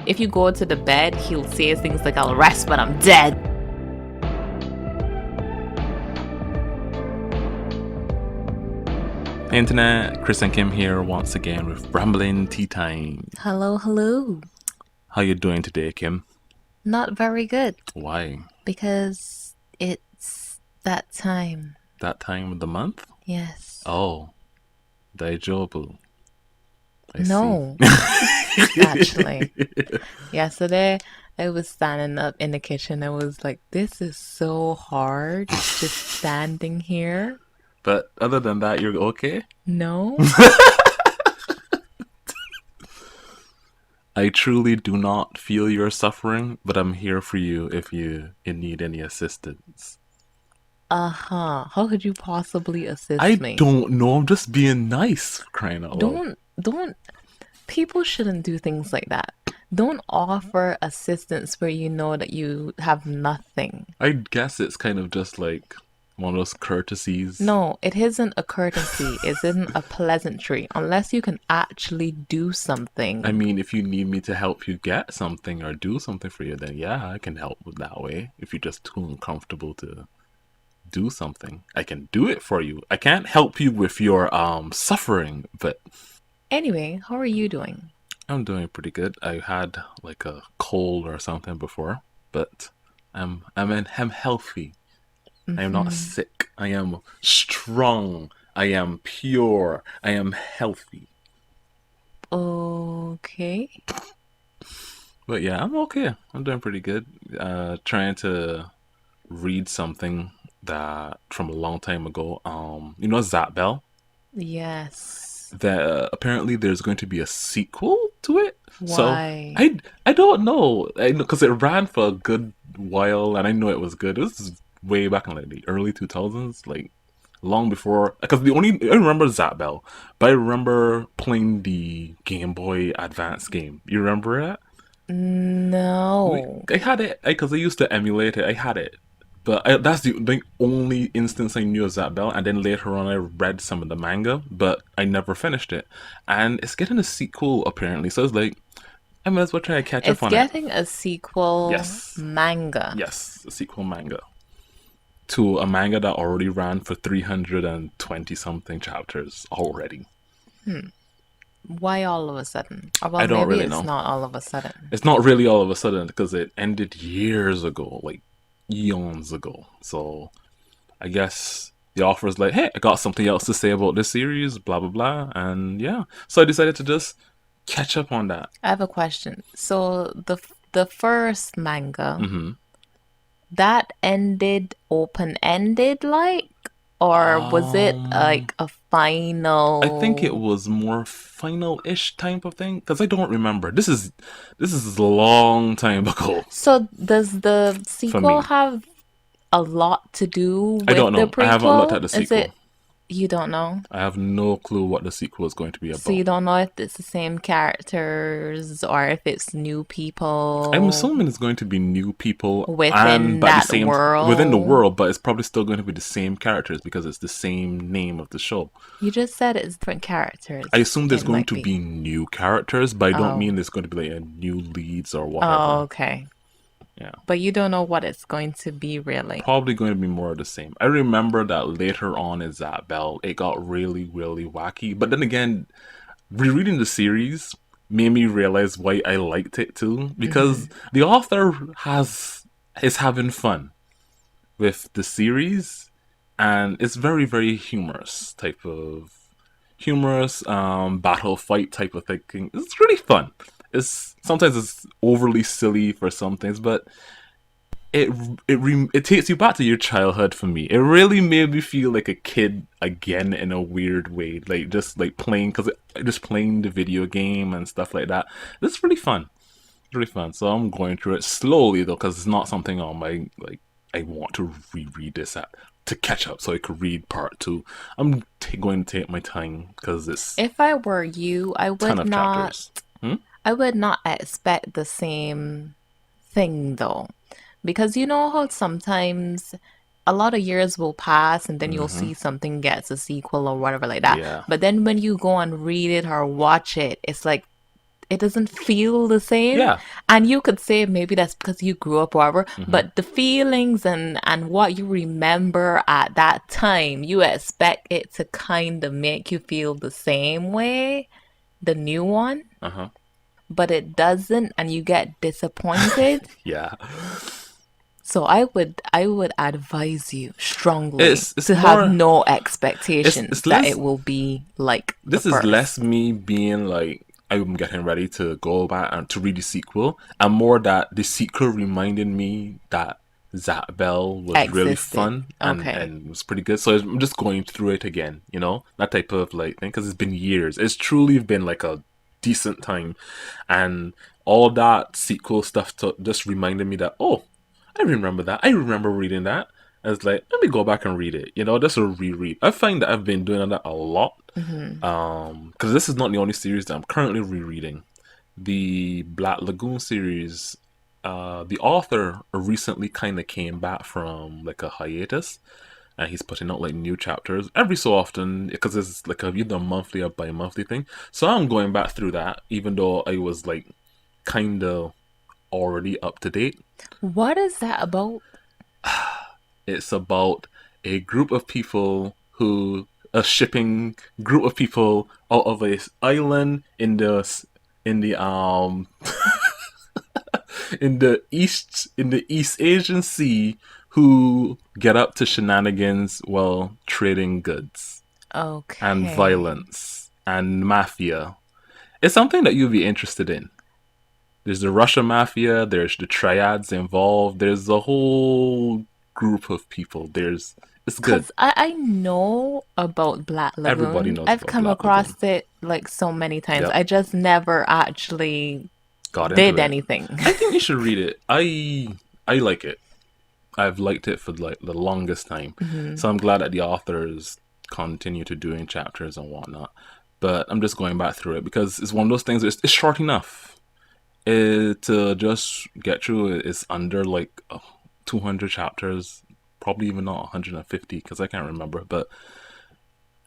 if you go to the bed, he'll say things like, I'll rest, but I'm dead. Hey Internet, Chris and Kim here once again with Rambling Tea Time. Hello. How you doing today, Kim? Not very good. Why? Because it's that time. That time of the month? Yes. Oh, Daijobu. No. Actually. Yesterday, I was standing up in the kitchen. I was like, this is so hard just standing here. But other than that, you're okay? No. I truly do not feel your suffering, but I'm here for you if you need any assistance. How could you possibly assist me? I don't know. I'm just being nice, crying out loud. Don't. People shouldn't do things like that. Don't offer assistance where you know that you have nothing. I guess it's kind of just like one of those courtesies. No, it isn't a courtesy. It isn't a pleasantry unless you can actually do something. I mean, if you need me to help you get something or do something for you, then yeah, I can help with that way. If you're just too uncomfortable to do something, I can do it for you. I can't help you with your suffering, but anyway, how are you doing? I'm doing pretty good. I had like a cold or something before, but I'm healthy. I am not sick. I am strong. I am pure. I am healthy. Okay. But yeah, I'm okay. I'm doing pretty good. Trying to read something that from a long time ago. You know Zatch? Yes. That apparently there's going to be a sequel to it. Why? So I don't know. I know because it ran for a good while, and I know it was good. This is way back in like the early 2000s, like long before. Because I remember Zatch, but I remember playing the Game Boy Advance game. You remember that? No. I had it because I used to emulate it. I had it, but that's the only instance I knew of Zatch. And then later on, I read some of the manga, but I never finished it. And it's getting a sequel apparently, so it's like I might as well try to catch up on it. It's getting a sequel. Yes. Manga. Yes, a sequel manga to a manga that already ran for 320 something chapters already. Why all of a sudden? Well, I don't really it's know. not all of a sudden. It's not really all of a sudden because it ended years ago, like eons ago. So I guess the author is like, hey, I got something else to say about this series, blah, blah, blah. And yeah, so I decided to just catch up on that. I have a question. So the first manga, Mm-hmm. that ended open-ended, like? Or was it like a final? I think it was more final-ish type of thing because I don't remember. This is a long time ago. So does the sequel have a lot to do with I don't know. the prequel? I haven't looked at the sequel. You don't know? I have no clue what the sequel is going to be about. So you don't know if it's the same characters or if it's new people? I'm assuming it's going to be new people within that world. Within the world, but it's probably still going to be the same characters because it's the same name of the show. You just said it's different characters. I assume there's going to be new characters, but I don't mean there's going to be like a new leads or whatever. Oh, okay. Yeah. But you don't know what it's going to be really. Probably going to be more of the same. I remember that later on in Zatch, it got really, really wacky. But then again, rereading the series made me realize why I liked it too. Because the author is having fun with the series. And it's very, very humorous battle fight type of thing. It's really fun. Sometimes it's overly silly for some things, but it takes you back to your childhood for me. It really made me feel like a kid again in a weird way, like just playing the video game and stuff like that. It's really fun, really fun. So I'm going through it slowly though, because it's not something on my I want to reread this to catch up so I could read part 2. I'm going to take my time because it's. If I were you, I would not. Chapters. I would not expect the same thing though, because you know how sometimes a lot of years will pass and then you'll see something gets a sequel or whatever like that. Yeah. But then when you go and read it or watch it, it's like it doesn't feel the same. Yeah. And you could say maybe that's because you grew up, whatever, Hmm. but the feelings and what you remember at that time, you expect it to kind of make you feel the same way, the new one, Uh-huh. but it doesn't, and you get disappointed. Yeah. So I would advise you strongly It's to have more no it's expectations that less it will be like the this is less first. me being like I'm getting ready to go back and to read the sequel, and more that the sequel reminded me that Zach Bell was really Existed. fun Okay. and was pretty good. So I'm just going through it again, you know, that type of like thing, because it's been years. It's truly been like a decent time, and all that sequel stuff just reminded me that, oh, I remember that. I remember reading that. I was like, let me go back and read it. You know, just a reread. I find that I've been doing that a lot, Hmm. because this is not the only series that I'm currently rereading. The Black Lagoon series, the author recently kind of came back from like a hiatus, and he's putting out like new chapters every so often because it's like a either monthly or bi-monthly thing. So I'm going back through that, even though I was like kind of already up to date. What is that about? It's about a group of people who a shipping group of people out of a island in the in the East Asian Sea who get up to shenanigans while trading goods and Okay. violence and mafia. It's something that you'd be interested in. There's the Russian mafia, there's the triads involved, there's a whole group of people. There's it's good. Because I know about Black Everybody Lagoon. knows I've about come Black Lagoon. across it like so many times. Yep, I just never actually got into did it. anything. I think you should read it. I like it. I've liked it for like the longest time. Hmm. So I'm glad that the authors continue to doing chapters and whatnot. But I'm just going back through it because it's one of those things. It's short enough. To just get through it is under like 200 chapters, probably even not 150 because I can't remember. But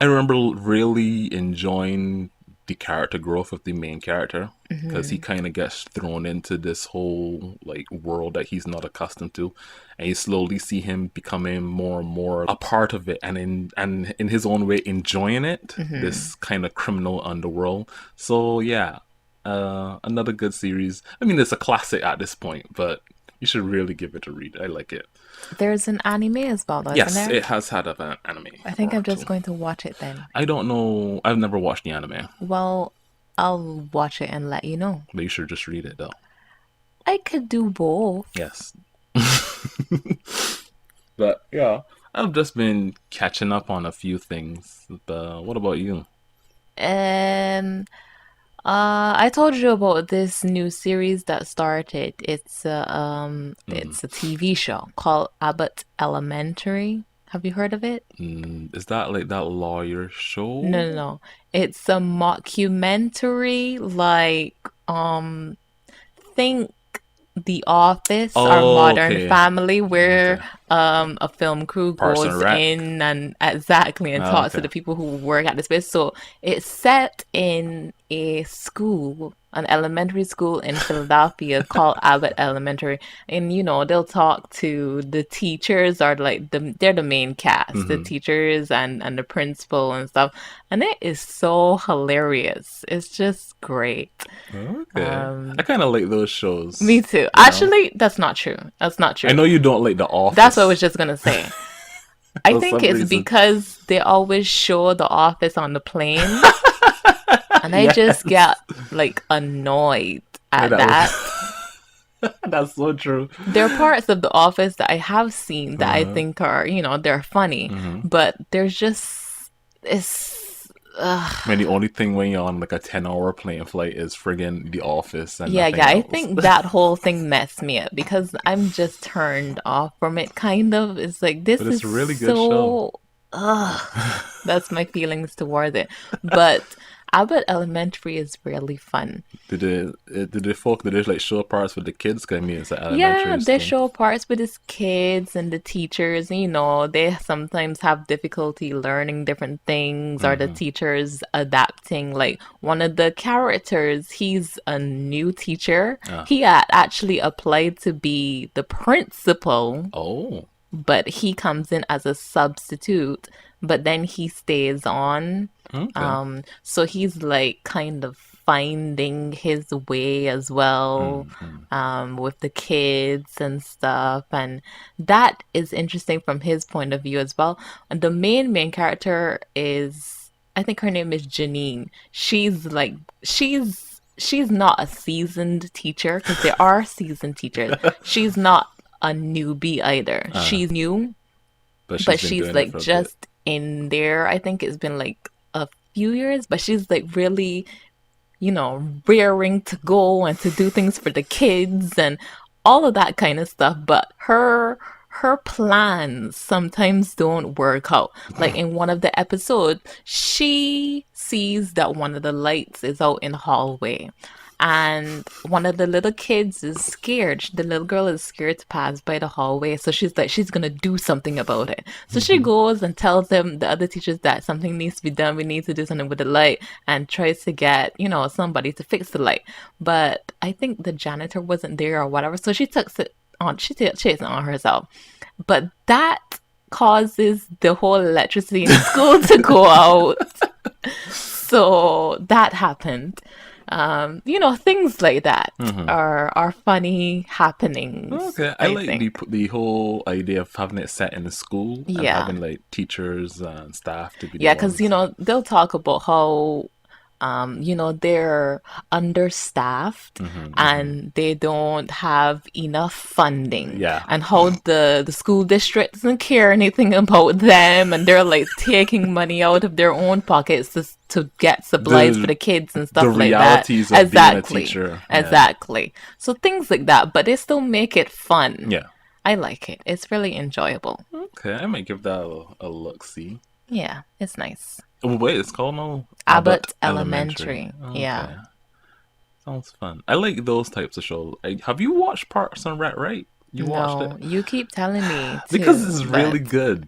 I remember really enjoying the character growth of the main character because he Hmm. kind of gets thrown into this whole like world that he's not accustomed to, and you slowly see him becoming more and more a part of it, and in his own way enjoying it. Hmm. This kind of criminal underworld. So yeah, another good series. I mean, it's a classic at this point, but you should really give it a read. I like it. There's an anime as well, though, isn't Yes, there? it has had an anime I think I'm or just two. going to watch it then. I don't know. I've never watched the anime, Well, I'll watch it and let you know. but you should just read it though. I could do both. Yes. But yeah, I've just been catching up on a few things. But what about you? Um, I told you about this new series that started. Mm. It's a TV show called Abbott Elementary. Have you heard of it? Is that like that lawyer No, no, show? no. It's a mockumentary, like think The Office, our Oh, Modern okay. Family, where Okay. a film crew Parks and goes Rec. in and exactly and Oh, talks to okay. the people who work at the space. So it's set in a school, an elementary school in Philadelphia called Abbott Elementary. And they'll talk to the teachers or like they're the main cast, the Mm-hmm. teachers and the principal and stuff. And it is so hilarious. It's just great. Okay. I Um kind of like those me shows. too. You know, Actually, that's not true. That's not I true. know you don't like The That's what I was Office just gonna say. I for think some it's reason. because they always show the office on the plane, and I just get Yes. like annoyed at That that. that's so true. There are parts of the office that I have seen that I Uh-huh. think are, they're funny, Mm-hmm. but there's just it's I mean, the only thing when you're on like a 10-hour plane flight is friggin' The Office and yeah, nothing yeah. I else. think that whole thing messed me up because I'm just turned off from it. Kind of. It's like But this it's is a really good show. so. Ugh. That's my feelings towards it. But Abbott Elementary is really fun. Did they like show parts with the kids? 'Cause I mean, it's an Yeah, elementary they school. show parts with his kids and the teachers. And, they sometimes have difficulty learning different things, or the Mm-hmm. teachers adapting. Like one of the characters, he's a new teacher. Ah. He had actually applied to be the principal, Oh. but he comes in as a substitute, but then he stays on. Okay. So he's like kind of finding his way as well, Mm-hmm. with the kids and stuff. And that is interesting from his point of view as well. And the main character is, I think her name is Janine. She's not a seasoned teacher, because there are seasoned teachers. She's not a newbie either. Uh, She's new, but she's but been she's doing it like for a bit. just in there. I think it's been like a few years, but she's like really, rearing to go and to do things for the kids and all of that kind of stuff. But her plans sometimes don't work out. Like in one of the episodes, she sees that one of the lights is out in the hallway. And one of the little kids is scared. The little girl is scared to pass by the hallway. So she's like, she's going to do something about it. So she goes and tells them, the other teachers, that something needs to be done. We need to do something with the light, and tries to get, somebody to fix the light. But I think the janitor wasn't there or whatever. So she takes it on, takes it on herself. But that causes the whole electricity in the school to go out. So that happened. Things like that Mm-hmm. are funny happenings, Okay, I I like think. the whole idea of having it set in the school and Yeah. having like teachers and staff to be the Yeah, because, ones. they'll talk about how, they're understaffed Mm-hmm, mm-hmm. and they don't have enough funding, Yeah, and how the school district doesn't care anything about them, and they're like taking money out of their own pockets to get supplies for the the kids and the stuff like that. realities of being a Exactly. teacher. Yeah, Exactly. So things like that, but they still make it fun. yeah. I like it. It's really enjoyable. Okay, I might give that a look. See. Yeah, it's nice. Oh, wait, it's called no Abbott Abbott Elementary. Elementary. Yeah. Okay, sounds fun. I like those types of shows. Have you watched Parks and Rec? Right? You watched it No, you keep telling me because to, it's really but good.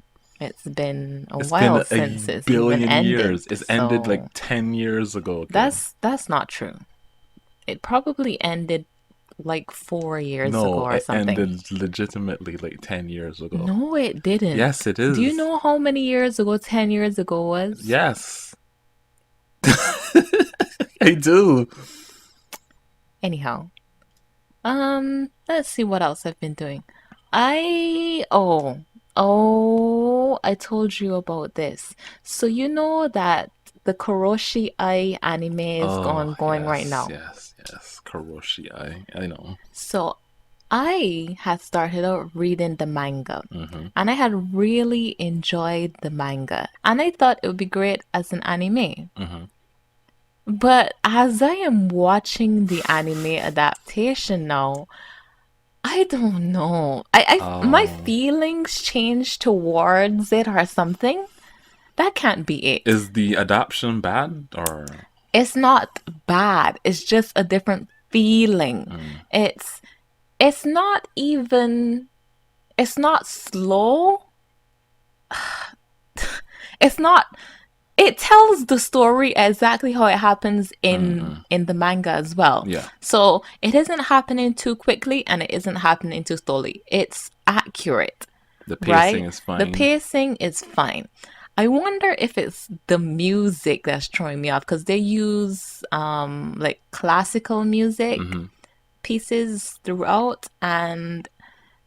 it's been a It's been while a since it's even billion ended. years. It's ended like So 10 years ago. Okay. that's not true. It probably ended like 4 years ago No, or it something. ended legitimately like 10 years ago. No, it didn't. Yes, it Do you is. know how many years ago 10 years ago was? Yes, I do. Anyhow, let's see what else I've been doing. I I told you about this. So you know that the Koroshi Ai anime is Oh, ongoing right yes, now. yes, yes. Karoshi, I know. So I had started out reading the manga, Mm-hmm. and I had really enjoyed the manga, and I thought it would be great as an anime. Mm-hmm. But as I am watching the anime adaptation now, I don't know. My Oh, feelings change towards it or something. That can't be it. is the adaptation bad or? It's not bad. It's just a different feeling. Mm, It's it's not even it's not slow. It's not it tells the story exactly how it happens in mm-mm. in the manga as well. Yeah, So it isn't happening too quickly and it isn't happening too slowly. It's accurate, the pacing right? is The fine. pacing is fine. I wonder if it's the music that's throwing me off, because they use like classical music Mm-hmm. pieces throughout, and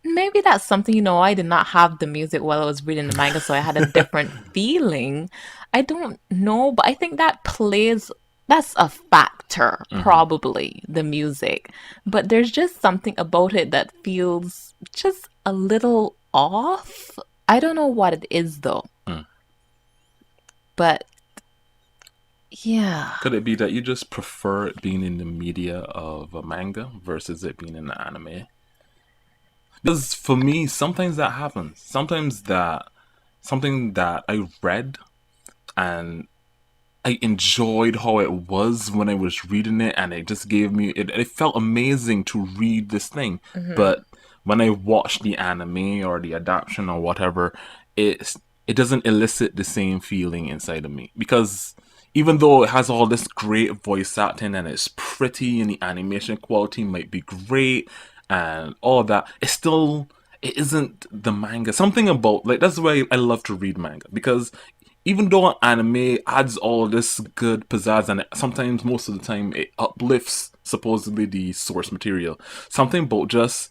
maybe that's something, I did not have the music while I was reading the manga, so I had a different feeling. I don't know, but I think that's a factor, Mm-hmm. probably, the music. But there's just something about it that feels just a little off. I don't know what it is though, Mm. but yeah. Could it be that you just prefer it being in the media of a manga versus it being in the anime? Because for me, sometimes that happens. Sometimes that something that I read and I enjoyed how it was when I was reading it, and it just gave me it felt amazing to read this thing. Hmm. But when I watch the anime or the adaptation or whatever, it doesn't elicit the same feeling inside of me, because even though it has all this great voice acting and it's pretty and the animation quality might be great and all that, it isn't the manga. Something about, like, that's why I love to read manga, because even though anime adds all this good pizzazz, and sometimes, most of the time, it uplifts supposedly the source material, something about just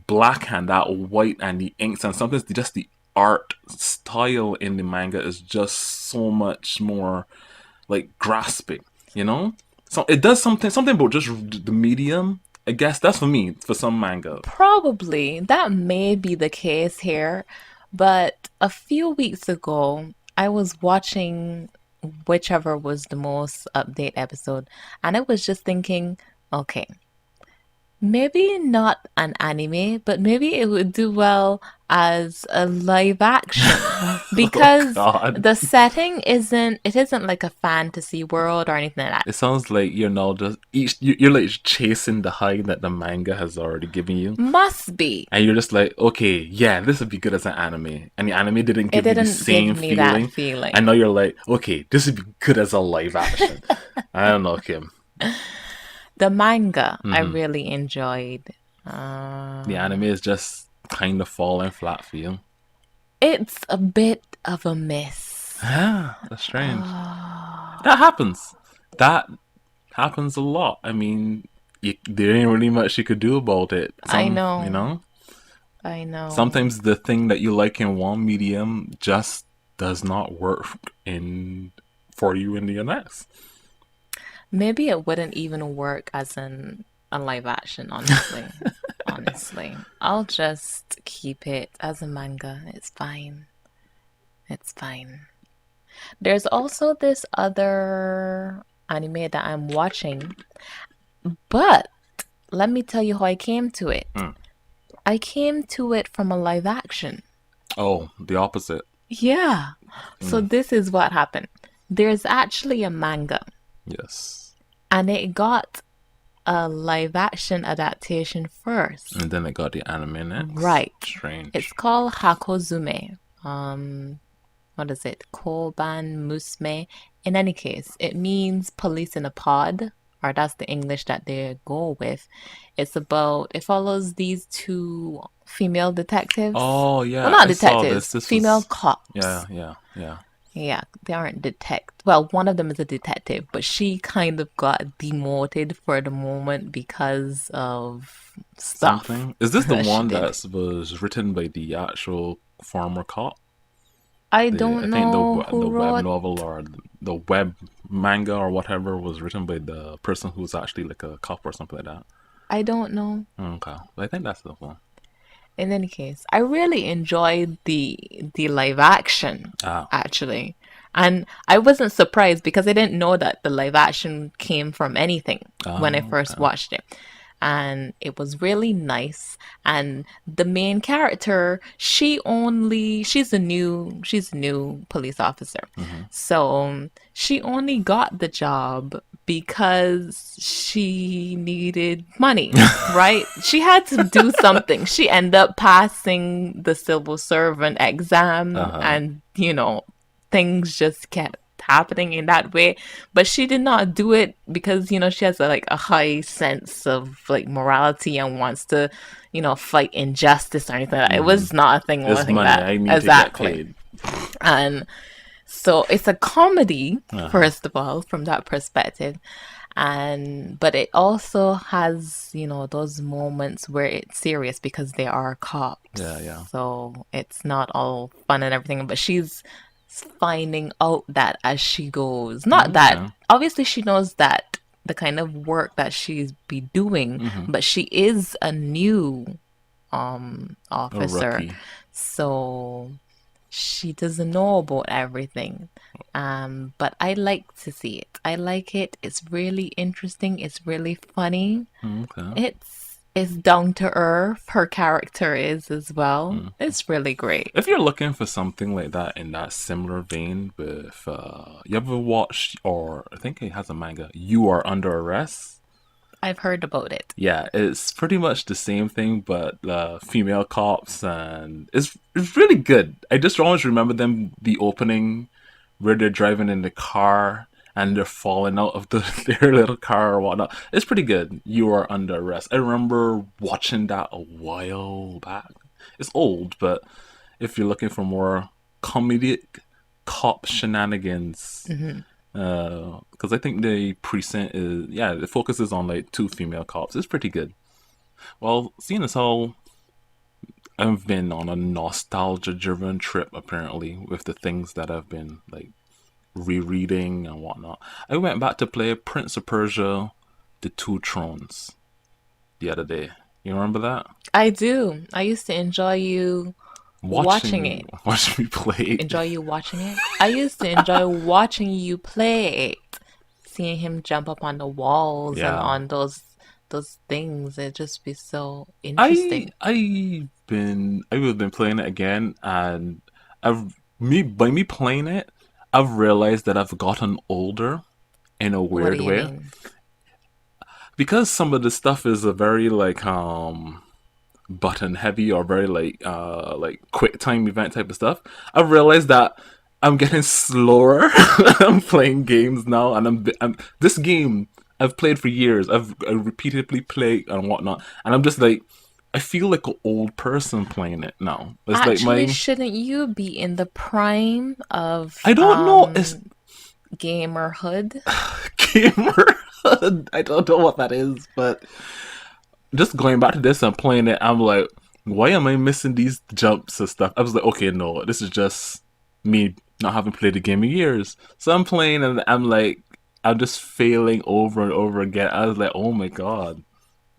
black and that white and the inks, and sometimes just the art style in the manga is just so much more like grasping, you know. So it does something about just the medium. I guess that's for me for some manga. Probably that may be the case here, but a few weeks ago, I was watching whichever was the most update episode, and I was just thinking, okay, maybe not an anime, but maybe it would do well as a live action Oh because God. the setting isn't like a fantasy world or anything like that. It sounds like you're now just you're like chasing the high that the manga has already given you, Must be. and you're just like, okay, yeah, this would be good as an anime, and the anime didn't It give you the didn't give same me that feeling, and feeling. now you're like, okay, this would be good as a live action. I don't know, Kim. The manga I Hmm. really enjoyed. The anime is just kind of falling flat for you. It's a bit of a miss. Yeah, that's strange. Oh, That happens. That happens a lot. I mean, there ain't really much you could do about it. I You know. know, I know. sometimes the thing that you like in one medium just does not work in for you in the next. Maybe it wouldn't even work as a live action, honestly. Honestly. I'll just keep it as a manga. It's fine. It's fine. There's also this other anime that I'm watching, but let me tell you how I came to it. Mm. I came to it from a live action. Oh, the opposite. Yeah. So Mm. this is what happened. There's actually a manga, Yes, and it got a live action adaptation first. and then it got the anime next. Right. It's Strange. called Hakozume. What is it? Koban Musme. In any case, it means police in a pod, or that's the English that they go with. It follows these two female detectives. Oh Well, yeah, not I saw this. detectives, This female was, cops. yeah, yeah, yeah. Yeah, they aren't well, one of them is a detective, but she kind of got demoted for the moment because of stuff Something. Is this the that she one did. that was written by the actual former cop? I I don't think know the who web wrote. novel or the web manga or whatever was written by the person who's actually like a cop or something like that. I don't know. Okay, but I think that's the one. In any case, I really enjoyed the live action Ah, actually. And I wasn't surprised because I didn't know that the live action came from anything when I first okay. watched it. And it was really nice. And the main character, she's a new police officer. Mm-hmm. So she only got the job because she needed money, right? She had to do something. She ended up passing the civil servant Uh exam, huh. and things just kept happening in that way. But she did not do it because she has a high sense of like morality and wants to fight injustice or anything like that. It Mm-hmm. was not a thing It's like money. that. I need to get Exactly. paid. And so it's a comedy, Uh huh. first of all, from that perspective. And but it also has, those moments where it's serious because they are Yeah, cops. yeah. So it's not all fun and everything, but she's finding out that as she goes. Not that Okay. obviously she knows that the kind of work that she's be doing, Mm-hmm. but she is a new A officer. rookie. So she doesn't know about everything. But I like to see it. I like it. It's really interesting. It's really funny. Okay. It's down to earth. Her character is as well. Mm. It's really great. If you're looking for something like that in that similar vein, with you ever watched, or I think it has a manga, You Are Under Arrest? I've heard about it. Yeah, it's pretty much the same thing, but female cops, and it's really good. I just always remember them the opening where they're driving in the car and they're falling out of their little car or whatnot. It's pretty good. You Are Under Arrest. I remember watching that a while back. It's old, but if you're looking for more comedic cop shenanigans, Hmm. because I think the precinct is, yeah, it focuses on like two female cops. It's pretty good. Well, seeing as how I've been on a nostalgia driven trip apparently with the things that I've been like rereading and whatnot, I went back to play Prince of Persia: The Two Thrones the other day. You remember that? I do. I used to enjoy you watching it. Watch me play. Enjoy you watching it. I used to enjoy watching you play it. Seeing him jump up on the walls and Yeah, on those things. It just be so I interesting. I've been playing it again, and I've me by me playing it, I've realized that I've gotten older in a What do weird you way, mean? because some of the stuff is a very like button heavy or very like quick time event type of stuff. I've realized that I'm getting slower. I'm playing games now, and I'm this game I've played for years. I repeatedly played and whatnot, and I'm just like, I feel like an old person playing it now. It's like Actually, my shouldn't you be in the prime of I don't know. It's gamerhood? gamer. I don't know what that is, but just going back to this and playing it, I'm like, why am I missing these jumps and stuff? I was like, okay, no, this is just me not having played the game in years. So I'm playing and I'm like, I'm just failing over and over again. I was like, oh my god,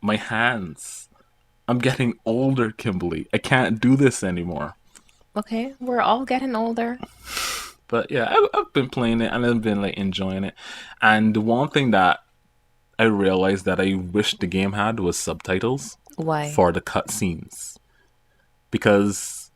my hands. I'm getting older, Kimberly. I can't do this anymore. Okay, we're all getting older. But yeah, I've been playing it and I've been like enjoying it. And the one thing that I realized that I wish the game had was subtitles Why? for the cutscenes, because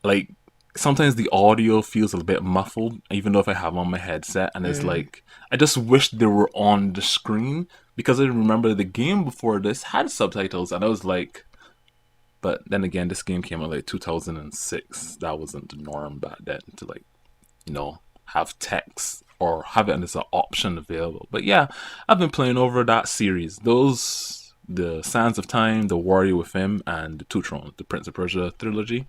like sometimes the audio feels a bit muffled even though if I have on my headset, and it's Mm. like I just wish they were on the screen, because I remember the game before this had subtitles and I was like, but then again this game came out like 2006. That wasn't the norm back then to like, have text or have it as an option available. But yeah, I've been playing over that series. Those, the Sands of Time, the Warrior Within, and the Two Thrones, the Prince of Persia trilogy.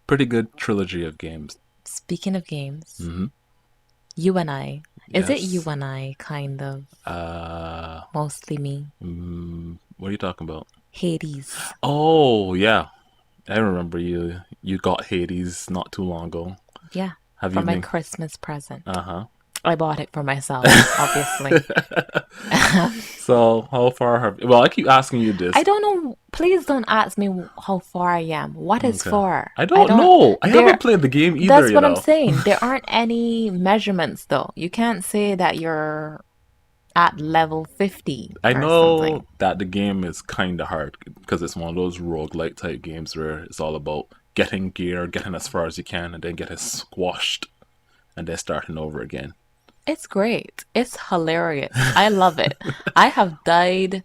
Pretty good trilogy of games. Speaking of games, Hmm. you and I. Is it you Yes. and I, kind of? Uh, Mostly me. what are you talking about? Hades. Oh yeah, I remember you got Hades not too long ago. Yeah, Have for you my been? Christmas present. Uh I bought it for myself, obviously. huh. So how far have? Well, I keep asking you I this. don't know. Please don't ask me how far I am. What is Okay. far? I I don't don't. know. I haven't There. played the game either, That's you what I'm know. saying. There aren't any measurements, though. You can't say that you're at level 50 I or know something. that the game is kind of hard because it's one of those roguelike type games where it's all about getting gear, getting as far as you can, and then getting squashed and then starting over again. It's great. It's hilarious. I love it. I have died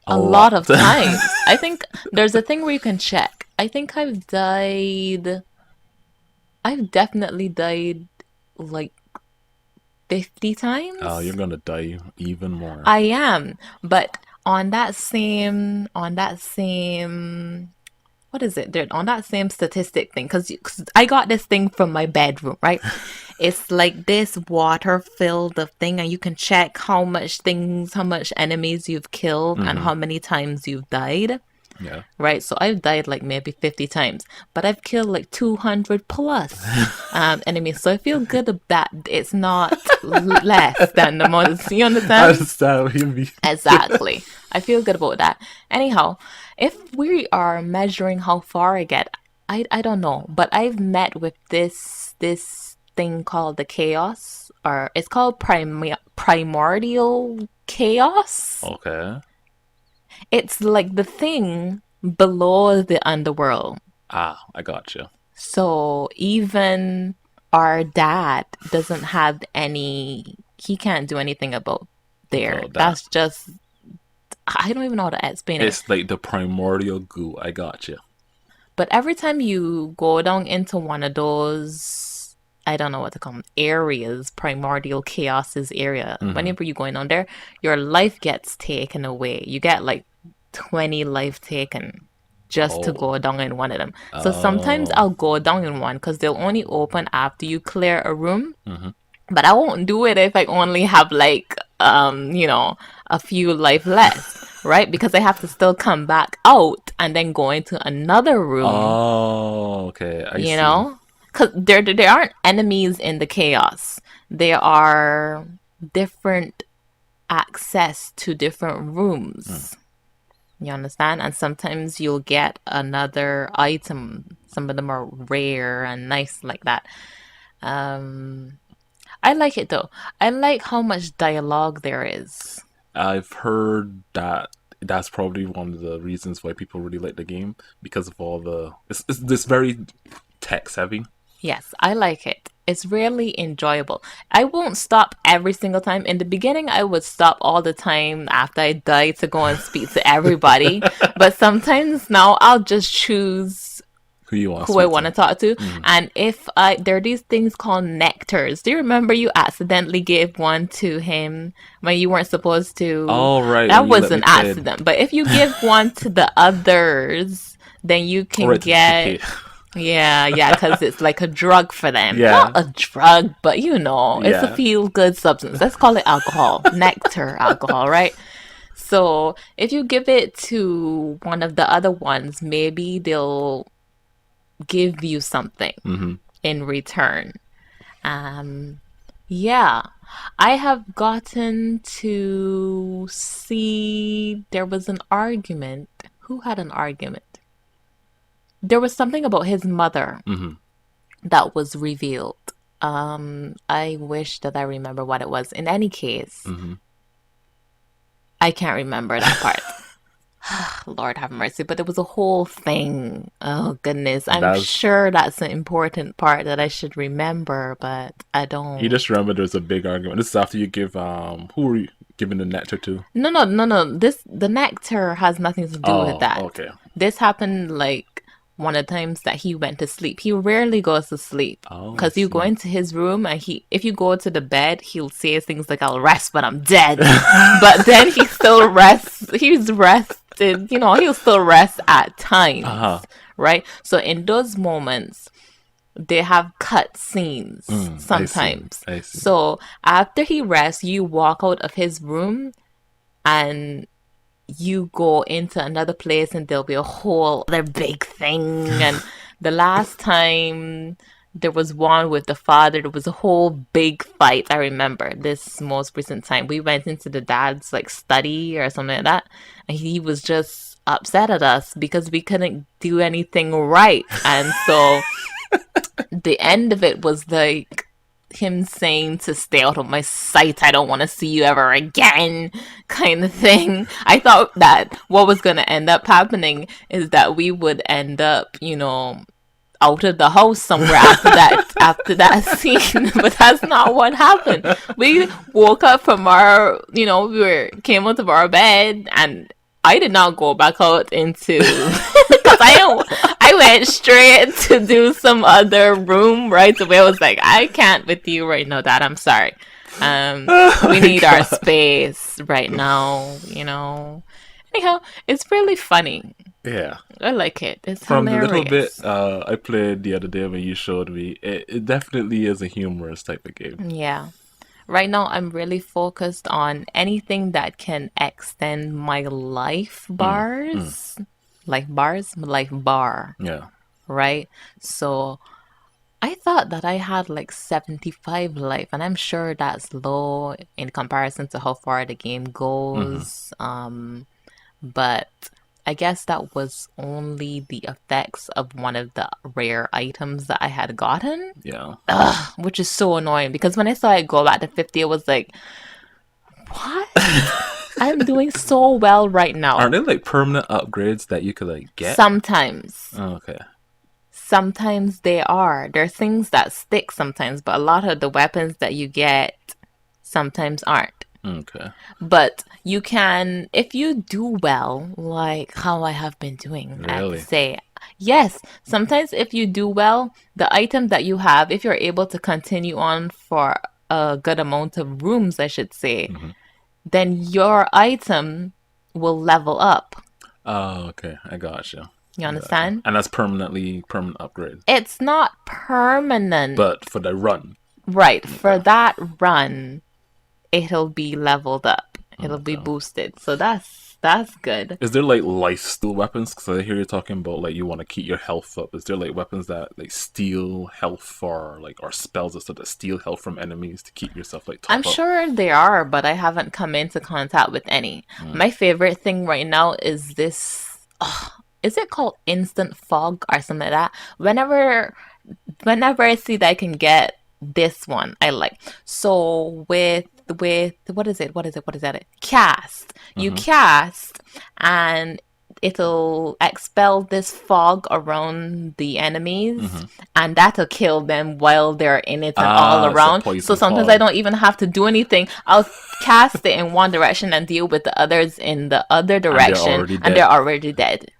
A a lot of lot. times. I think there's a thing where you can check. I think I've definitely died like 50 Oh, you're times. gonna die even more. I am, but on that same what is it? Dude, on that same statistic thing, because I got this thing from my bedroom, right? It's like this water filled of thing, and you can check how much enemies you've killed, and Mm-hmm. how many times you've died, Yeah. right? So I've died like maybe 50 times, but I've killed like 200 plus enemies. So I feel good that it's not less than the most. You I understand? understand what you mean. Exactly. I feel good about that. Anyhow, if we are measuring how far I get, I don't know, but I've met with this thing called the chaos, or it's called primordial chaos. Okay. It's like the thing below the underworld. Ah, I got you So even our dad doesn't have any, he can't do anything about there. about that. That's just, I don't even know how to explain it. It's like the primordial goo. I got you. But every time you go down into one of those, I don't know what to call them, areas, primordial chaoses area, Mm-hmm. whenever you're going on there, your life gets taken away. You get like 20 life taken just to Oh, go down in one of them. So sometimes oh. I'll go down in one because they'll only open after you clear a room. Mm-hmm. But I won't do it if I only have like a few life left, right? Because I have to still come back out and then go into another room, Oh, okay. I you see. know? Cuz there aren't enemies in the chaos. There are different access to different Mm. rooms. You understand? And sometimes you'll get another item. Some of them are rare and nice like that. Um I like it though. I like how much dialogue there is. I've heard that that's probably one of the reasons why people really like the game because of all the. It's this very text heavy. Yes, I like it. It's really enjoyable. I won't stop every single time. In the beginning, I would stop all the time after I die to go and speak to everybody. But sometimes now I'll just choose Who you want to who I speak want to? to talk to. Mm. And if I there are these things called nectars. Do you remember you accidentally gave one to him when you weren't supposed to? All right, when That you was let me an play it. accident. But if you give one to the others, then you All can right, to get pay. yeah, because it's like a drug for them. Not Yeah, a drug, but it's a yeah. feel good substance. Let's call it alcohol, nectar alcohol, right? So if you give it to one of the other ones, maybe they'll give you something Mm-hmm. in return. Um, yeah, I have gotten to see there was an argument. Who had an argument? There was something about his mother Mm-hmm. that was revealed. I wish that I remember what it was. In any case, Mm-hmm. I can't remember that part. Lord have mercy. But it was a whole thing. Oh, goodness. I'm That's sure that's an important part that I should remember, but I you don't. just remember there's a big argument. This is after you give who were you giving the nectar to? No, no, no, no. The nectar has nothing to do with Oh, that. okay. This happened like one of the times that he went to sleep. He rarely goes to sleep Oh, I because you go see. into his room and if you go to the bed, he'll say things like, "I'll rest, but I'm dead." But then he still rests. He's rested. He'll still rest at Uh-huh. times, right? So in those moments, they have cut scenes I see. sometimes. I see. So after he rests, you walk out of his room and you go into another place and there'll be a whole other big thing. And the last time there was one with the father, there was a whole big fight. I remember this most recent time. We went into the dad's like study or something like that, and he was just upset at us because we couldn't do anything right. And so the end of it was like him saying to stay out of my sight, I don't want to see you ever again, kind of thing. I thought that what was going to end up happening is that we would end up, out of the house somewhere after that scene. But that's not what happened. We woke up from our, came out of our bed, and I did not go back out into because I went straight to do some other room right away. I was like, I can't with you right now, Dad. I'm sorry. Oh We my need our god. space right now. Anyhow, it's really funny. Yeah. I like it. It's From the little bit hilarious. I played the other day when you showed me, it definitely is a humorous type of game. Yeah. Right now, I'm really focused on anything that can extend my life Mm, mm, bars. Life bars? Life bar, yeah. right? So I thought that I had like 75 life, and I'm sure that's low in comparison to how far the game Hmm. goes. But I guess that was only the effects of one of the rare items that I had gotten. Yeah. Ugh, which is so annoying because when I saw it go back to 50, I was like, what? I'm doing so well right Aren't now. they like permanent upgrades that you could like get? Sometimes. Oh, okay. Sometimes they are. There are things that stick sometimes, but a lot of the weapons that you get sometimes aren't. Okay. But you can, if you do well, like how I have been doing, I have to Really? say, yes, sometimes if you do well, the item that you have, if you're able to continue on for a good amount of rooms, I should say, Mm-hmm. then your item will level up. Oh, okay. I gotcha. You I gotcha. understand? And that's permanent upgrade. It's not permanent. But for the run. Right, Okay. for that run, it'll be leveled up. It'll be Okay. boosted. So that's good. Is there like life steal weapons? Because I hear you talking about like you want to keep your health up. Is there like weapons that like steal health for like or spells or stuff that steal health from enemies to keep yourself like I'm top up? sure there are, but I haven't come into contact with any. Mm. My favorite thing right now is this. Is it called instant fog or something like that? Whenever I see that I can get this one, I like. So with what is it? What is that? Cast. You Mm-hmm. cast and it'll expel this fog around the enemies Mm-hmm. and that'll kill them while they're in it and all Ah, it's a around. So poison sometimes I fog. don't even have to do anything. I'll cast it in one direction and deal with the others in the other And they're direction already and they're dead. already dead.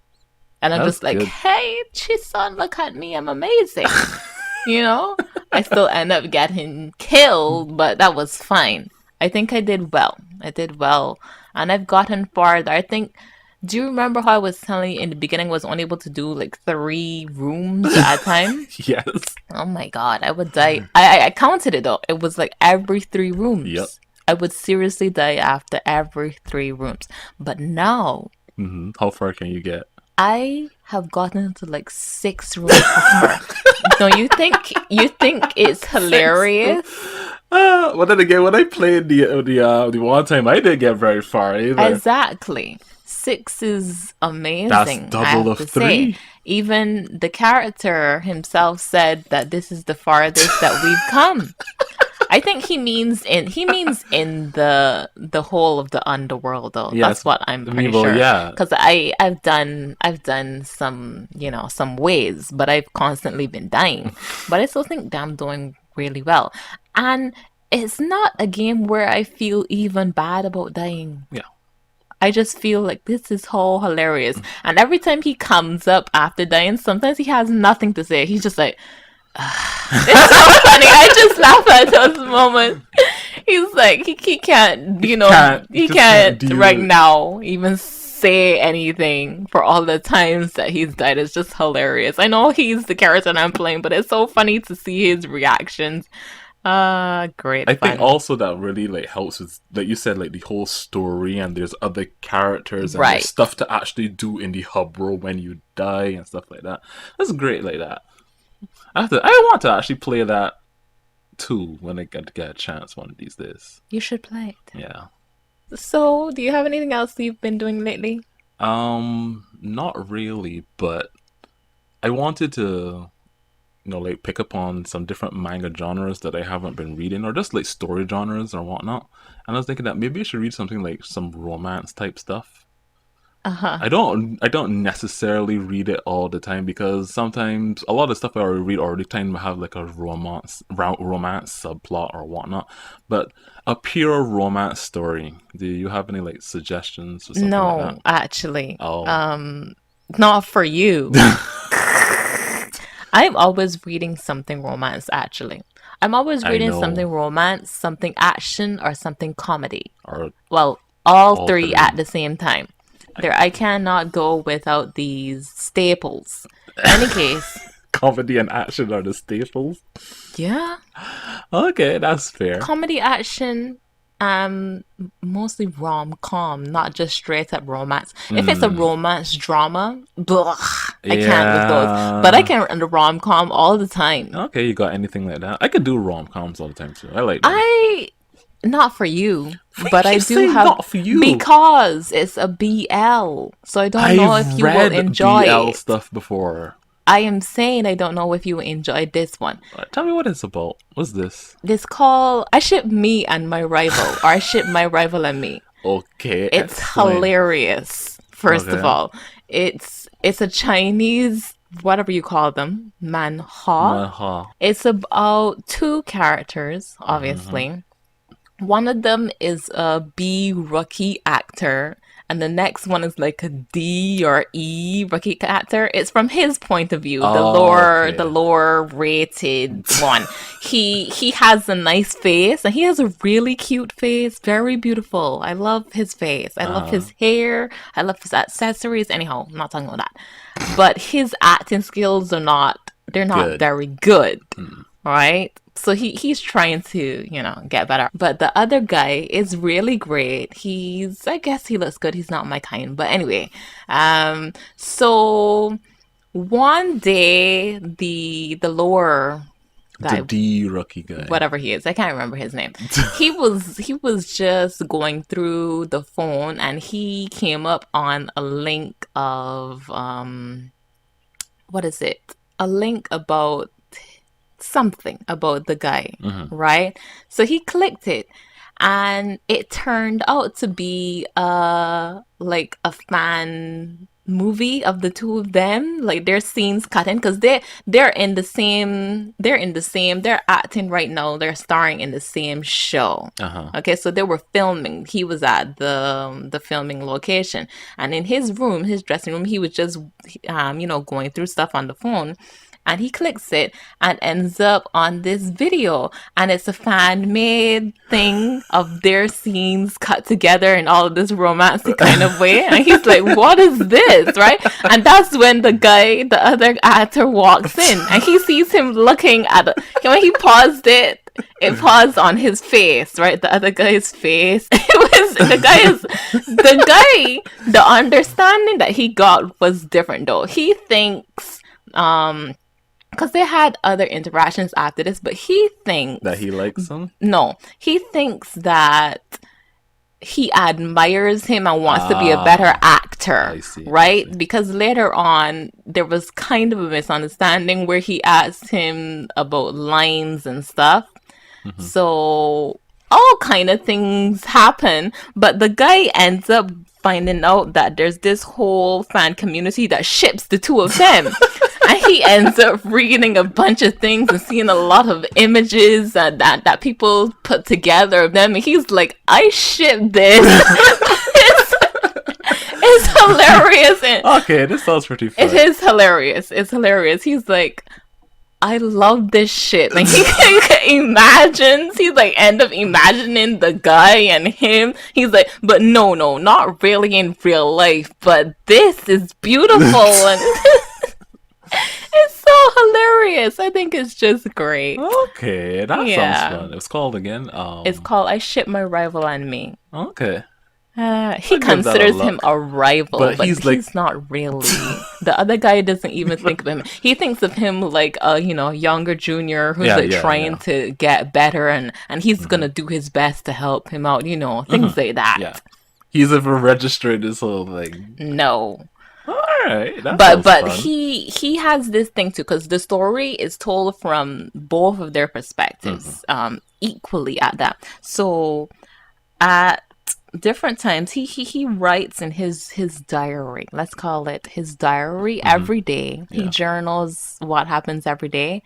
And I'm That's just like, good. hey, Chisan, look at me, I'm amazing. You know? I still end up getting killed, but that was fine. I think I did well. I did well. And I've gotten farther. I think, do you remember how I was telling you in the beginning I was only able to do like 3 rooms at a time? Yes. Oh my god, I would die. I counted it though. It was like every three Yep. rooms. I would seriously die after every 3 rooms. But now Mm-hmm. How far can you get? I have gotten to like 6 rooms before. Don't you think it's Six. hilarious? But then again, when I played the one time, I didn't get very far either. Exactly. 6 is That's amazing, I double have of to say. three. Even the character himself said that this is the farthest that we've come. I think he means in the whole of the underworld though. That's Yes, what I'm pretty Amiibo. sure. Yeah. Cause I've done some some ways, but I've constantly been dying. But I still think that I'm doing really well. And it's not a game where I feel even bad about dying. Yeah. I just feel like this is so hilarious. And every time he comes up after dying, sometimes he has nothing to say. He's just like, it's so funny. I just laugh at those moments. He's like he can't Can't he just can't can't deal right with. now even say anything for all the times that he's died. It's just hilarious. I know he's the character I'm playing, but it's so funny to see his reactions. Great I think fun. also that really like helps with like you said like the whole story and there's other characters and there's Right. stuff to actually do in the hub world when you die and stuff like that. That's great like that. I want to actually play that too when I get a chance one of these days. You should play it. Yeah. So, do you have anything else you've been doing lately? Not really, but I wanted to like pick up on some different manga genres that I haven't been reading, or just like story genres or whatnot. And I was thinking that maybe I should read something like some romance type stuff. Uh-huh. I don't necessarily read it all the time because sometimes a lot of stuff I already read already tend to have like a romance subplot or whatnot. But a pure romance story. Do you have any like suggestions or something like that? No, actually. Oh. Not for you. I'm always reading something romance, actually. I'm always I reading know. something romance, something action, or something comedy. Or Well, all all three at three. the same time. I cannot go without these staples. Any case, Comedy and action are the staples. yeah, Okay, that's fair. comedy action, um, mostly rom-com, not just straight up romance. If it's a Mm, romance drama, blah, I can't with those. But I yeah. can rom-com all the time. Okay, you got anything like that? I could do rom coms all the time too. I like them. I not for you, Why you but I keep do saying have not for you? because it's a BL. So I don't know if I've you will read enjoy BL it. stuff before. I am saying I don't know if you will enjoy this one. Tell me what it's about. What's this? This call I ship me and my rival, or I ship my rival and me. Okay, It's explain. hilarious. First of Okay. all, it's a Chinese, whatever you call them, manhwa. Manhwa. It's about two characters, Mm-hmm. obviously. One of them is a B rookie actor, and the next one is like a D or E rookie actor. It's from his point of view, the Okay. lower rated one. He has a nice face, and he has a really cute face, very beautiful. I love his face. I love Uh-huh. his hair. I love his accessories. Anyhow, I'm not talking about that. But his acting skills are not. They're not Good. very good, Mm. right? So he's trying to, get better. But the other guy is really great. I guess he looks good. He's not my kind. But anyway, so one day the lower The guy, D rookie guy. whatever he is, I can't remember his name. He was just going through the phone and he came up on a link of what is it? A link about something about the guy, Hmm. right? So he clicked it and it turned out to be like a fan movie of the two of them, like their scenes cut in because they're acting right now, they're starring in the same show. Uh-huh. Okay, so they were filming. He was at the filming location, and in his room, his dressing room, he was just going through stuff on the phone, and he clicks it and ends up on this video, and it's a fan made thing of their scenes cut together in all of this romantic kind of way, and he's like, what is this, right? And that's when the other actor walks in and he sees him looking at it. When he paused it paused on his face, right? The other guy's face. The understanding that he got was different though. He thinks because they had other interactions after this, but he That thinks, he likes him? no, he thinks that he admires him and wants to be a better Ah, actor, I see, I right? see. Because later on, there was kind of a misunderstanding where he asked him about lines and stuff. Hmm. So all kind of things happen, but the guy ends up finding out that there's this whole fan community that ships the two of them. And he ends up reading a bunch of things and seeing a lot of images that people put together of them. And he's like, I ship this. It's hilarious. And Okay, this sounds pretty it fun. is hilarious. It's hilarious. He's like, I love this shit. Like he imagines, he's like end up imagining the guy and him. He's like, but no, no, not really in real life. But this is beautiful and it's so hilarious. I think it's just great. Okay, that sounds Yeah. fun. It's called again. It's called I Ship My Rival and Me. Okay. He I'll give that a considers him look. a rival, But but he's like, he's not really. The other guy doesn't even think of him. He thinks of him like a younger junior who's yeah, like yeah, trying yeah. to get better, and he's Hmm. gonna do his best to help him out. Hmm. Things like that. Yeah. He's ever registered this whole thing. No, Alright, that but sounds but fun. he has this thing too because the story is told from both of their Hmm. perspectives, equally at that. So at different times he writes in his diary, let's call it his diary, Hmm. every day. He Yeah. journals what happens every day.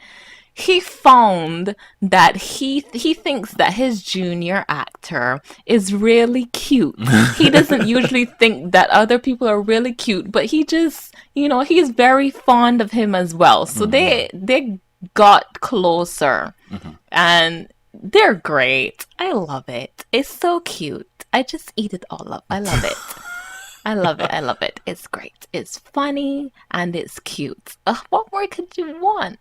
He found that he thinks that his junior actor is really cute. He doesn't usually think that other people are really cute, but he just, he's very fond of him as well. So Hmm. they got closer, Hmm. and they're great. I love it. It's so cute. I just eat it all up. I love it. I love it. I love it. It's great. It's funny and it's cute. What more could you want?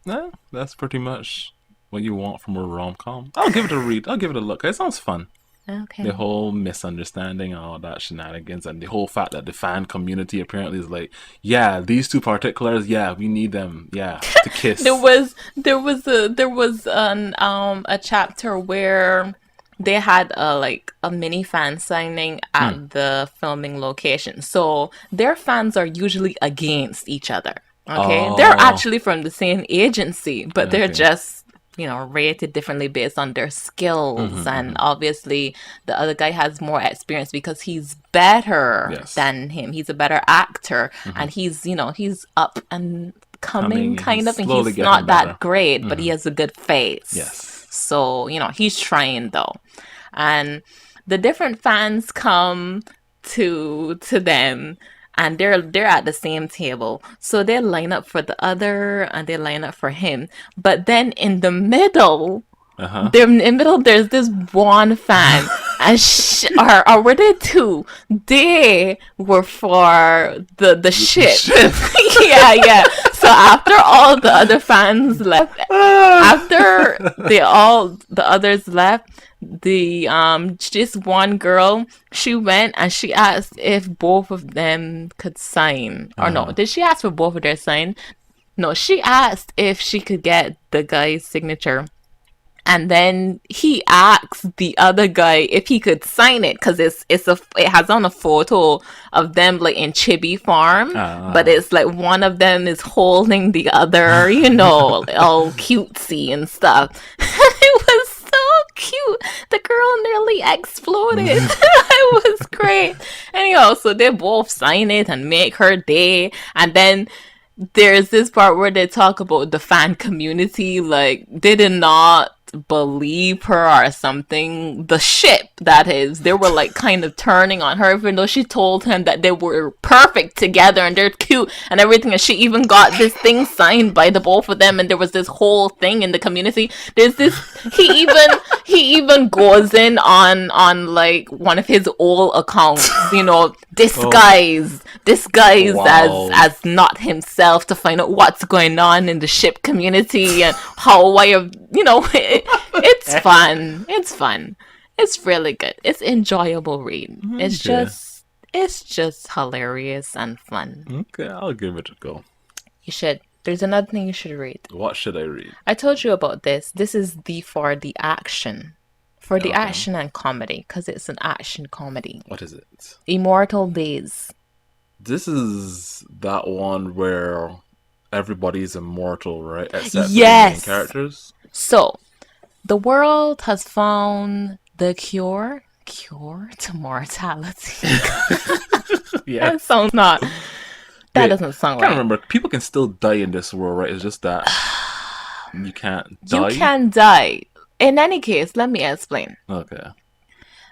Yeah, that's pretty much what you want from a rom com. I'll give it a read. I'll give it a look. It sounds fun. The Okay. whole misunderstanding and all that shenanigans, and the whole fact that the fan community apparently is like, yeah, these two particulars, yeah, we need them, yeah, to There kiss. was a chapter where they had a mini fan signing Hmm. at the filming location. So their fans are usually against each other. Okay? They're Oh, actually from the same agency, but they're okay. just rated differently based on their skills. And obviously, the other guy has more experience because he's better Yes. than him. He's a better actor, and he's up and coming, Coming, he's kind of, and slowly he's getting not better. that great, but he has a good face. Yes. So, he's trying though. And the different fans come to them, and they're at the same table. So they line up for the other and they line up for him. But then in the middle, Uh-huh. there's this one fan, and or were they two? They were for the ship. Shit. Yeah. So after all the other fans left, after the others left, the just one girl, she went and she asked if both of them could sign. Or no, did she ask for both of their sign? No, she asked if she could get the guy's signature. And then he asks the other guy if he could sign it, because it has on a photo of them like in Chibi Farm, but it's like one of them is holding the other, all cutesy and stuff. It was so cute. The girl nearly exploded. It was great. Anyhow, so they both sign it and make her day, and then there's this part where they talk about the fan community, like they did not believe her or something. The ship, that is, they were like kind of turning on her, even though she told him that they were perfect together and they're cute and everything, and she even got this thing signed by the both of them, and there was this whole thing in the community. There's this, he even goes in on like one of his old accounts, disguise Wow. as not himself, to find out what's going on in the ship community and why it's fun. It's fun. It's really good. It's enjoyable read. Okay. It's just hilarious and fun. Okay, I'll give it a go. You should. There's another thing you should read. What should I read? I told you about this. This is for the action. For the Okay. action and comedy, because it's an action comedy. What is it? Immortal Days. This is that one where everybody's immortal, right? Except for the main Yes. characters. So, the world has found the cure to mortality. Yeah. That sounds not. That Wait, doesn't sound I can't right. remember. People can still die in this world, right? It's just that you can't die. You can die. In any case, let me explain. Okay.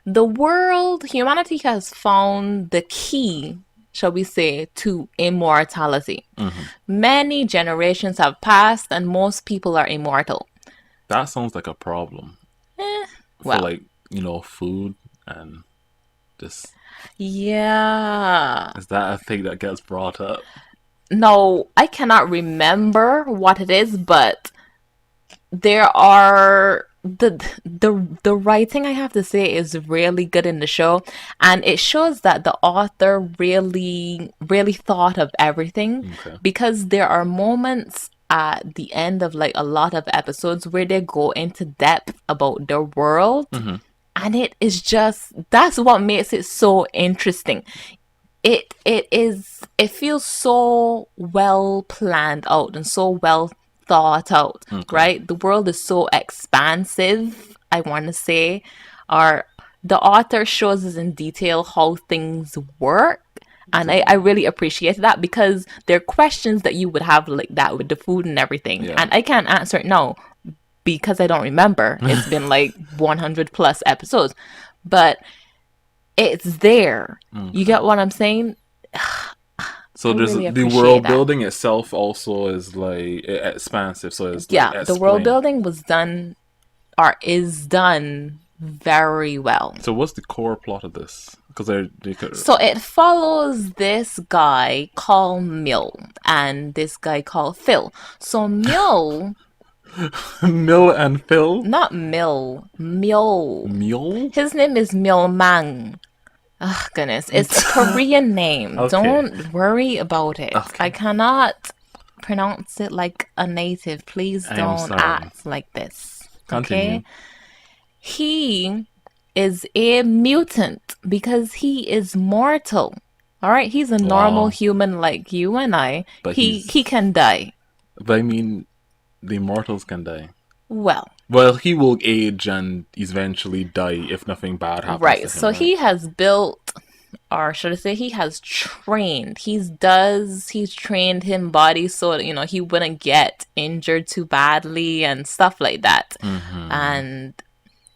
The world, humanity has found the key, shall we say, to immortality. Many generations have passed, and most people are immortal. That sounds like a problem for Well, like, food and just yeah. is that a thing that gets brought up? No, I cannot remember what it is, but there are the writing, I have to say, is really good in the show, and it shows that the author really really thought of everything, Okay. because there are moments at the end of like a lot of episodes where they go into depth about their world, and it is just, that's what makes it so interesting. It feels so well planned out and so well thought out, right? The world is so expansive, I want to say, or the author shows us in detail how things work. And I really appreciate that, because there are questions that you would have like that with the food and everything. Yeah. And I can't answer it now because I don't remember. It's been like 100 plus episodes. But it's there. You get what I'm saying? So I there's really the appreciate world that. building itself also is like expansive. So it's Yeah, like the world explained. building was done, or is done, very well. So what's the core plot of this? Because they could. So it follows this guy called Mill and this guy called Phil. So Mill, Mill and Phil. not Mill, Mill. Mule. His name is Mill Mang. Oh, goodness. It's a Korean name. Okay. Don't worry about it. Okay. I cannot pronounce it like a native. Please I am don't sorry. act like this. Continue. Okay? He is a mutant because he is mortal. All right? He's a normal Wow. human like you and I. But he he's- he can die. But I mean, the immortals can die. Well, Well, he will age and eventually die if nothing bad happens to right. him, So right? he has built, or should I say he has trained. He's trained him body so that, he wouldn't get injured too badly and stuff like that. Mm-hmm. And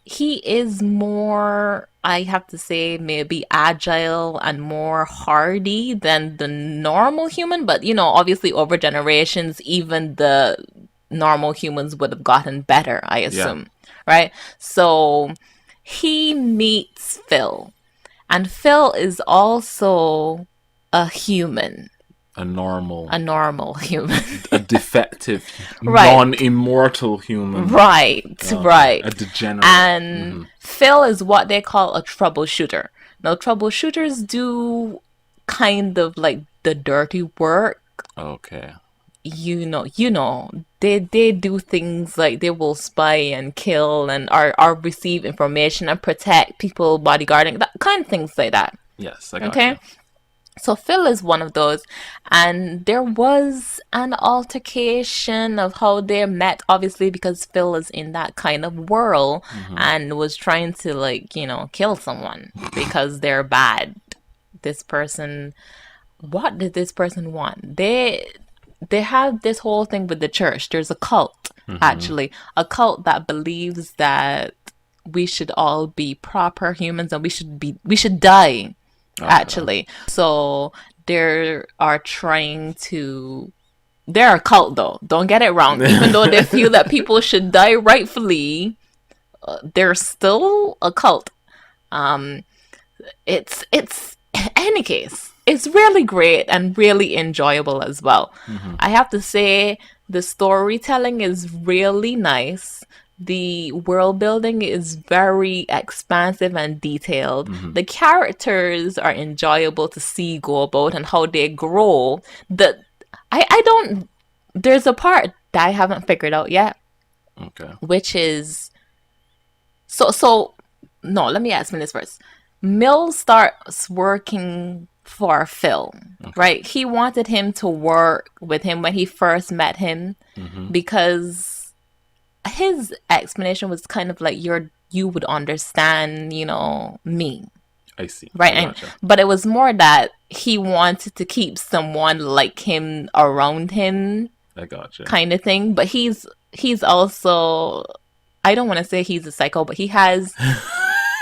he is more, I have to say, maybe agile and more hardy than the normal human. But, obviously over generations, even the normal humans would have gotten better, I Yeah, assume. Right? So he meets Phil. And Phil is also a human, a normal, a normal human. a defective, Right. non-immortal human. Right, Okay, right. a degenerate. And Mm-hmm. Phil is what they call a troubleshooter. Now, troubleshooters do kind of like the dirty work. Okay. They do things like they will spy and kill and or receive information and protect people, bodyguarding, that kind of things like that. Yes, I Okay, gotcha. so Phil is one of those, and there was an altercation of how they met, obviously, because Phil is in that kind of world Mm-hmm. and was trying to, like, kill someone because they're bad. This person, what did this person want? They have this whole thing with the church. There's a cult, Mm-hmm. actually, a cult that believes that we should all be proper humans and we should die, Okay. actually. So they are trying to. They're a cult, though. Don't get it wrong. Even though they feel that people should die rightfully, they're still a cult. Um, it's any case, it's really great and really enjoyable as well. Mm-hmm. I have to say the storytelling is really nice. The world building is very expansive and detailed. Mm-hmm. The characters are enjoyable to see go about and how they grow. I don't There's a part that I haven't figured out yet, Okay. which is so no, let me explain this first. Mill starts working for Phil, Okay. right? He wanted him to work with him when he first met him Mm-hmm. because his explanation was kind of like you would understand, me, I see. right? I And gotcha. but it was more that he wanted to keep someone like him around him, I gotcha. kind of thing. But he's also, I don't want to say he's a psycho, but he has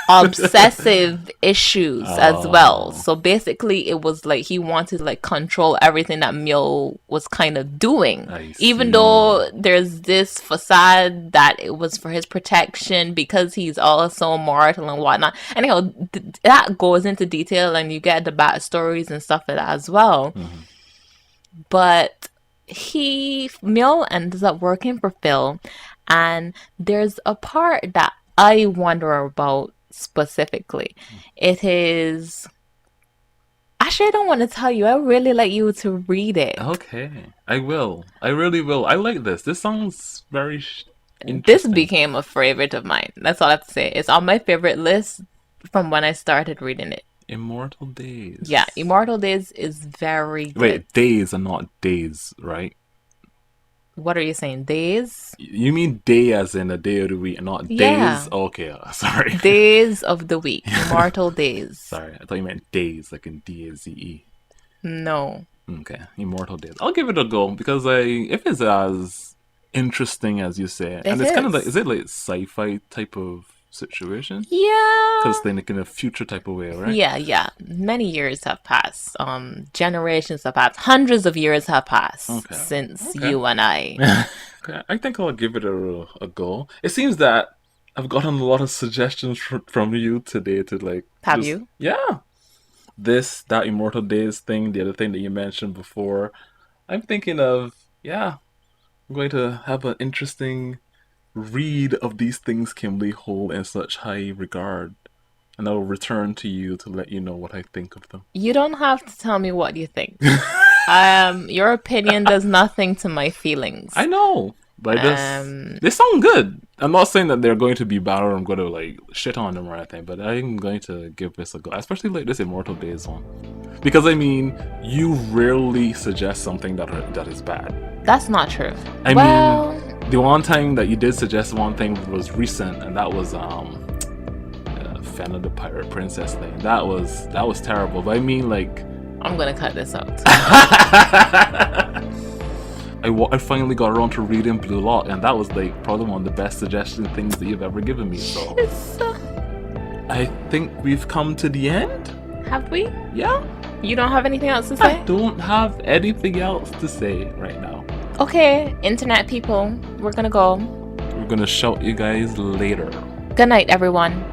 obsessive issues as well. Oh, So basically it was like he wanted to like control everything that Mio was kind of doing. I Even see. though there's this facade that it was for his protection because he's also mortal and whatnot. Anyhow, that goes into detail and you get the backstories and stuff like that as well. Mm-hmm. But Mil ends up working for Phil, and there's a part that I wonder about specifically. It is, actually, I don't want to tell you. I really like you to read it. Okay. I will. I really will. I like this. This sounds very This interesting. became a favorite of mine. That's all I have to say. It's on my favorite list from when I started reading it. Immortal Yeah, Days. Immortal Days is very good. Wait, days and not days, right? What are you saying? Days? You mean day as in a day of the week, not days? Yeah. Okay, sorry. Days of the week. Immortal Days. Sorry, I thought you meant days, like in D-A-Z-E. No. Okay, Immortal Days. I'll give it a go because if it's as interesting as you say, and It it's kind of like, is. is it like sci-fi type of situation? Because Yeah. then like in a future type of way, right? Yeah, yeah. Many years have passed. Generations have passed. Hundreds of years have passed Okay, since okay. you and I. Okay, I think I'll give it a go. It seems that I've gotten a lot of suggestions from you today to like Have just you? yeah, this that Immortal Days thing, the other thing that you mentioned before. I'm thinking of yeah, I'm going to have an interesting read of these things Kimberly hold in such high regard, and I'll return to you to let you know what I think of them. You don't have to tell me what you think. Your opinion does nothing to my I feelings. know, but I just Um, they sound good. I'm not saying that they're going to be bad or I'm going to like shit on them or anything, but I'm going to give this a go, especially like this Immortal Days one, because I mean, you rarely suggest something that is bad. that's not true. I mean, Well, The one time that you did suggest one thing was recent, and that was Fena the Pirate Princess thing. That was terrible. But I mean, like, I'm gonna cut this out. I finally got around to reading Blue Lock, and that was like probably one of the best suggestion things that you've ever given me. So I think we've come to the end. Have we? Yeah. You don't have anything else to I say? don't have anything else to say right now. Okay, internet people, we're gonna go. We're gonna shout you guys later. Good night, everyone.